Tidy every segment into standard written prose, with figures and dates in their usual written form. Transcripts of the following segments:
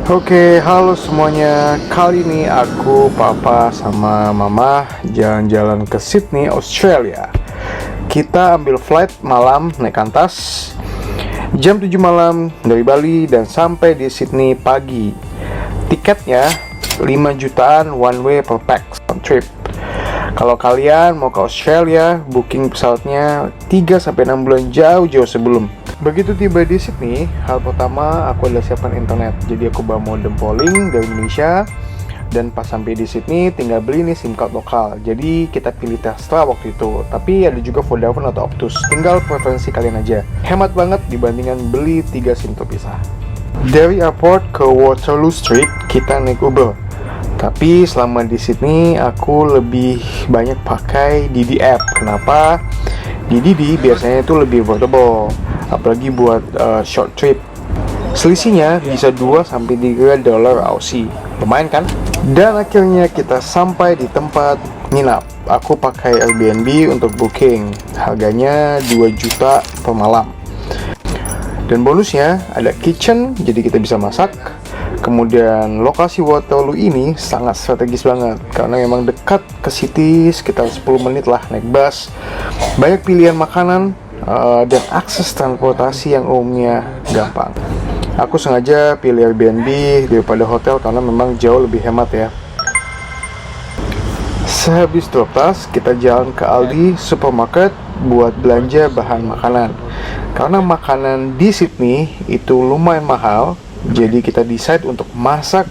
Oke, halo semuanya. Kali ini aku, papa, sama mama jalan-jalan ke Sydney, Australia. Kita ambil flight malam naik Qantas jam 7 malam dari Bali dan sampai di Sydney pagi. Tiketnya 5 jutaan one way per pax on trip. Kalau kalian mau ke Australia, booking pesawatnya 3-6 bulan jauh-jauh sebelum. Begitu tiba di Sydney, hal pertama aku adalah siapkan internet. Jadi aku bawa modem Polling dari Indonesia. Dan pas sampai di Sydney, tinggal beli nih SIM card lokal. Jadi kita pilih Telstra waktu itu. Tapi ada juga Vodafone atau Optus. Tinggal preferensi kalian aja. Hemat banget dibandingkan beli 3 SIM terpisah. Dari airport ke Waterloo Street, kita naik Uber. Tapi selama di Sydney, aku lebih banyak pakai Didi app. Kenapa? Di Didi biasanya itu lebih affordable, apalagi buat short trip. Selisihnya bisa 2-3 dolar Aussie. Lumayan kan? Dan akhirnya kita sampai di tempat nginap. Aku pakai Airbnb untuk booking. Harganya 2 juta per malam. Dan bonusnya ada kitchen, jadi kita bisa masak. Kemudian lokasi Waterloo ini sangat strategis banget karena memang dekat ke city, sekitar 10 menit lah naik bus. Banyak pilihan makanan dan akses transportasi yang umumnya gampang. Aku sengaja pilih Airbnb daripada hotel karena memang jauh lebih hemat ya. Sehabis drop tas, kita jalan ke Aldi supermarket buat belanja bahan makanan. Karena makanan di Sydney itu lumayan mahal, jadi kita decide untuk masak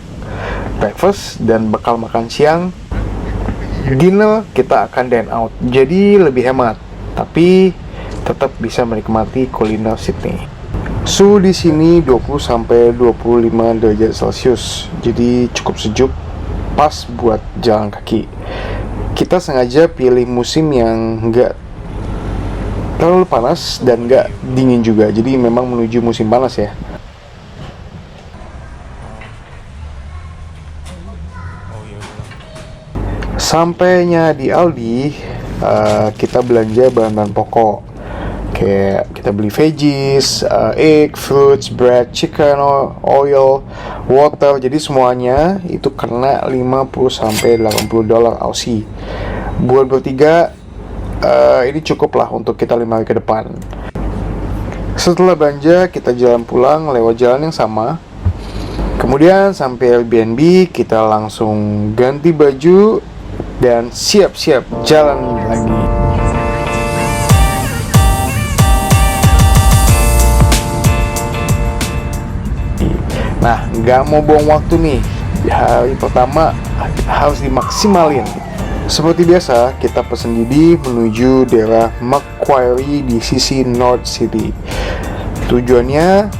breakfast dan bekal makan siang. Dinner kita akan dine out, jadi lebih hemat, tapi tetap bisa menikmati kuliner Sydney. Suhu di sini 20-25 derajat Celcius, jadi cukup sejuk, pas buat jalan kaki. Kita sengaja pilih musim yang nggak terlalu panas dan nggak dingin juga, jadi memang menuju musim panas ya. Sampainya di Aldi, kita belanja bahan-bahan pokok. Kayak kita beli veggies, egg, fruits, bread, chicken, oil, water. Jadi semuanya itu kena 50-80 dolar Aussie. Buat bertiga, ini cukup lah untuk kita 5 hari ke depan. Setelah belanja, kita jalan pulang lewat jalan yang sama. Kemudian sampai Airbnb, kita langsung ganti baju dan siap-siap jalan lagi. Nah, nggak mau buang waktu nih. Hari pertama harus dimaksimalin. Seperti biasa, kita pesen Didi menuju daerah Macquarie di sisi North City. Tujuannya,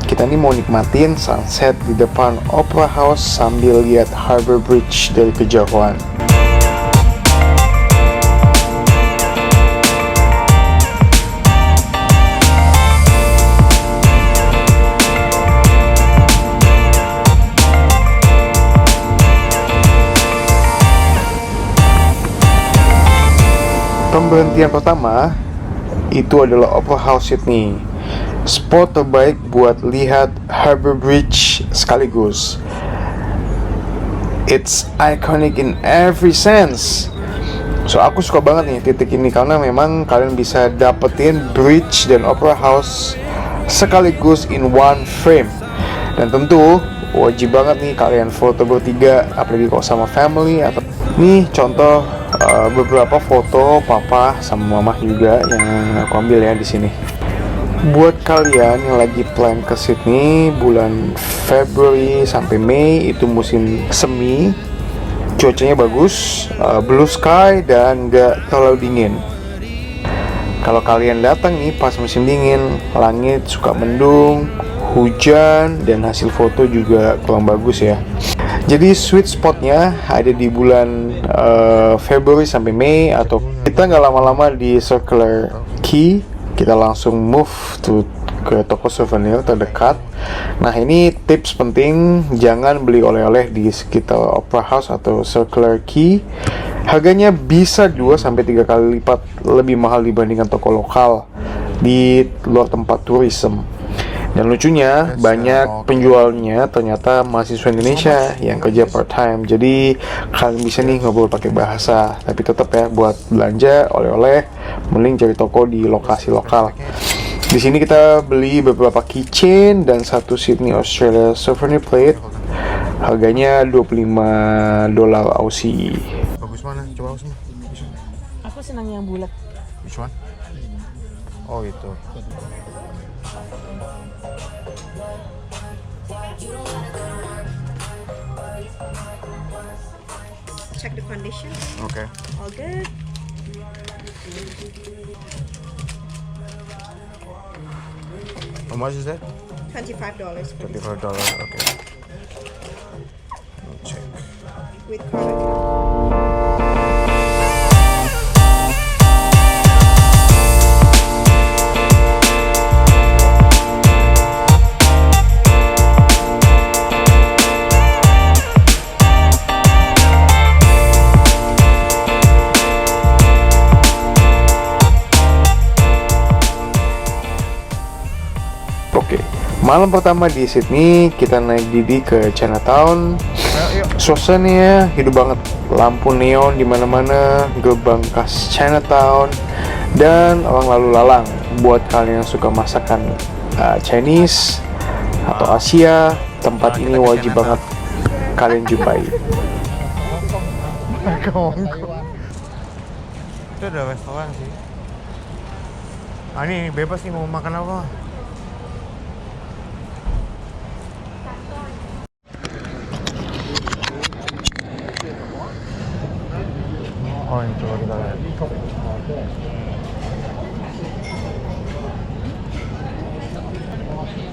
kita nih mau nikmatin sunset di depan Opera House sambil lihat Harbour Bridge dari kejauhan. Pemberhentian pertama itu adalah Opera House Sydney. Spot terbaik buat lihat Harbour Bridge sekaligus. It's iconic in every sense. So aku suka banget nih titik ini karena memang kalian bisa dapetin bridge dan Opera House sekaligus in one frame. Dan tentu wajib banget nih kalian foto bertiga, apalagi kalau sama family. Atau nih contoh beberapa foto papa sama mama juga yang aku ambil ya di sini. Buat kalian yang lagi plan ke Sydney bulan Februari sampai Mei, itu musim semi, cuacanya bagus, blue sky dan gak terlalu dingin. Kalau kalian datang nih pas musim dingin, langit suka mendung, hujan, dan hasil foto juga kurang bagus ya. Jadi sweet spotnya ada di bulan Februari sampai Mei, atau kita nggak lama-lama di Circular Quay, kita langsung move ke toko souvenir terdekat. Nah, ini tips penting, jangan beli oleh-oleh di sekitar Opera House atau Circular Quay. Harganya bisa 2-3 kali lipat lebih mahal dibandingkan toko lokal di luar tempat tourism. Dan lucunya banyak penjualnya ternyata mahasiswa Indonesia yang kerja part time. Jadi kalian bisa nih ngobrol pakai bahasa. Tapi tetap ya buat belanja oleh-oleh mending cari toko di lokasi lokal. Di sini kita beli beberapa keychain dan satu Sydney Australia souvenir plate. Harganya $25 Aussie. Bagus mana? Coba Aussie. Aku senang yang bulat. Which one? Oh itu. Check the condition. Okay. All good. How much is that? $25 $25. Okay. Check. with card. Oke, malam pertama di Sydney kita naik Didi ke Chinatown. Suasananya hidup banget, lampu neon di mana-mana, gerbang khas Chinatown, dan orang lalu lalang. Buat kalian yang suka masakan Chinese atau Asia, tempat ini wajib banget kalian jumpai. Itu ada restoran sih. Ini bebas nih mau makan apa? Oh ini coba kita lihat.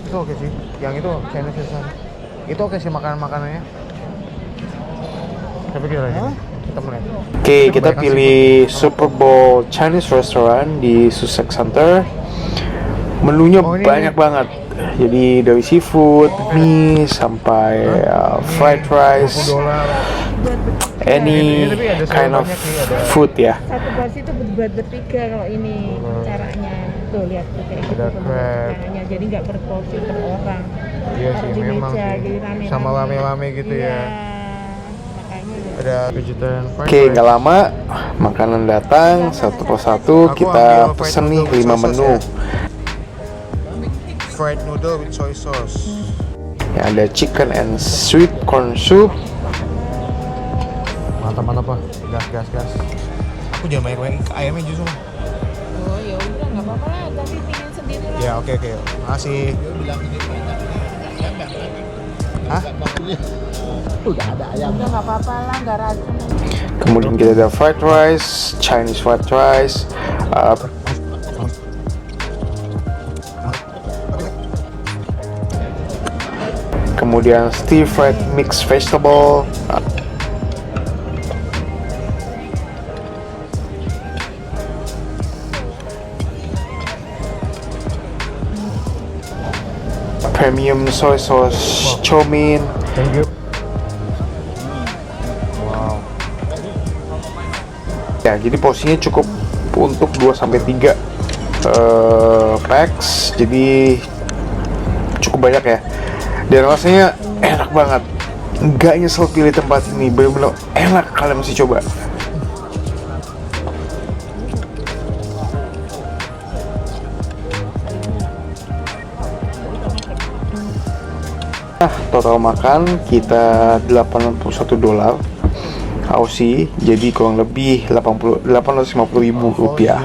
Itu oke sih. Yang itu Chinese restaurant. Itu oke sih makanan-makanannya. Tapi kita lagi. Kita mulai. Oke, kita pilih Super Bowl Chinese Restaurant di Sussex Center. Menunya banyak banget. Jadi dari seafood, mie, sampai fried rice, any kind of food ya. Satu porsi itu buat bertiga kalau ini caranya. Tuh lihat tuh kayak gitu Ada crab. caranya. Jadi nggak berporsi per orang. Iya Taruh sih di memang meja, sih. jadi rame-rame. Sama rame-rame gitu Iya, ya. makanya gitu. Ada vegetarian fried Oke, rice. nggak lama makanan datang satu persatu. Aku Kita ambil fried pesen nih noodle 5 with soy menu. sauce Fried noodle with soy sauce. Ya, ada chicken and sweet corn soup. Mantap Pak. Gas. Aku jangan banyak ayamnya justru. Oh ya udah nggak apa-apa lah, tapi pingin sendiri lah. Ya oke. Makasih. Hah? Udah nggak apa-apa lah, nggak racun. Kemudian kita ada fried rice, Chinese fried rice, kemudian stir fried mixed vegetable, premium soy sauce chow mein. Thank you. Wow. Ya, jadi porsinya cukup untuk 2-3 packs, jadi cukup banyak ya. Dan rasanya enak banget, nggak nyesel pilih tempat ini, bener-bener enak, kalian mesti coba. Nah, total makan kita $81 Aussie, jadi kurang lebih 850.000 rupiah.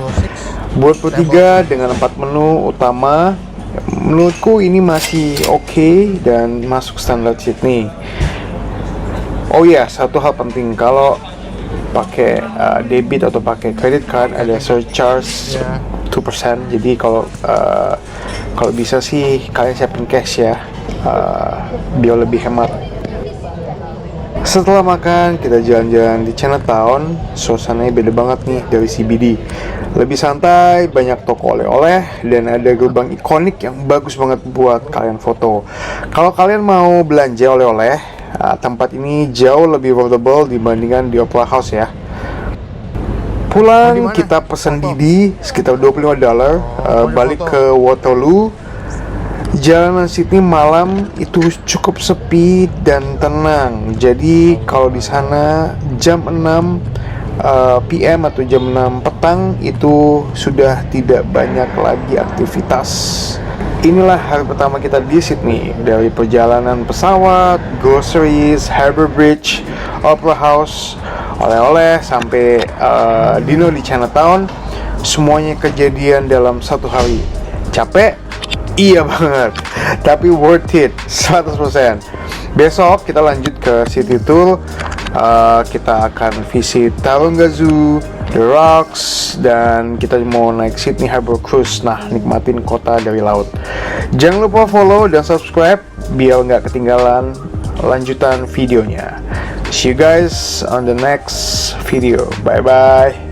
Buat bertiga dengan 4 menu utama, menurutku ini masih oke dan masuk standar Sydney. Oh ya, satu hal penting, kalau pakai debit atau pakai credit card ada surcharge 2%. Jadi kalau bisa sih kalian siapin cash ya, biar lebih hemat. Setelah makan, kita jalan-jalan di Chinatown. Suasananya beda banget nih dari CBD. Lebih santai, banyak toko oleh-oleh, dan ada gerbang ikonik yang bagus banget buat kalian foto. Kalau kalian mau belanja oleh-oleh, tempat ini jauh lebih affordable dibandingkan di Opera House ya. Pulang, kita pesan Didi sekitar $25, balik ke Waterloo. Jalanan Sydney malam itu cukup sepi dan tenang. Jadi kalau di sana jam 6 PM atau jam 6 petang itu sudah tidak banyak lagi aktivitas. Inilah hari pertama kita di Sydney. Dari perjalanan pesawat, groceries, Harbour Bridge, Opera House, oleh-oleh, sampai dinner di Chinatown. Semuanya kejadian dalam satu hari. Capek? Iya banget, tapi worth it 100%. Besok kita lanjut ke city tour. Kita akan visit Taronga Zoo, The Rocks, dan kita mau naik Sydney Harbour Cruise. Nah, nikmatin kota dari laut. Jangan lupa follow dan subscribe biar nggak ketinggalan lanjutan videonya. See you guys on the next video. Bye bye.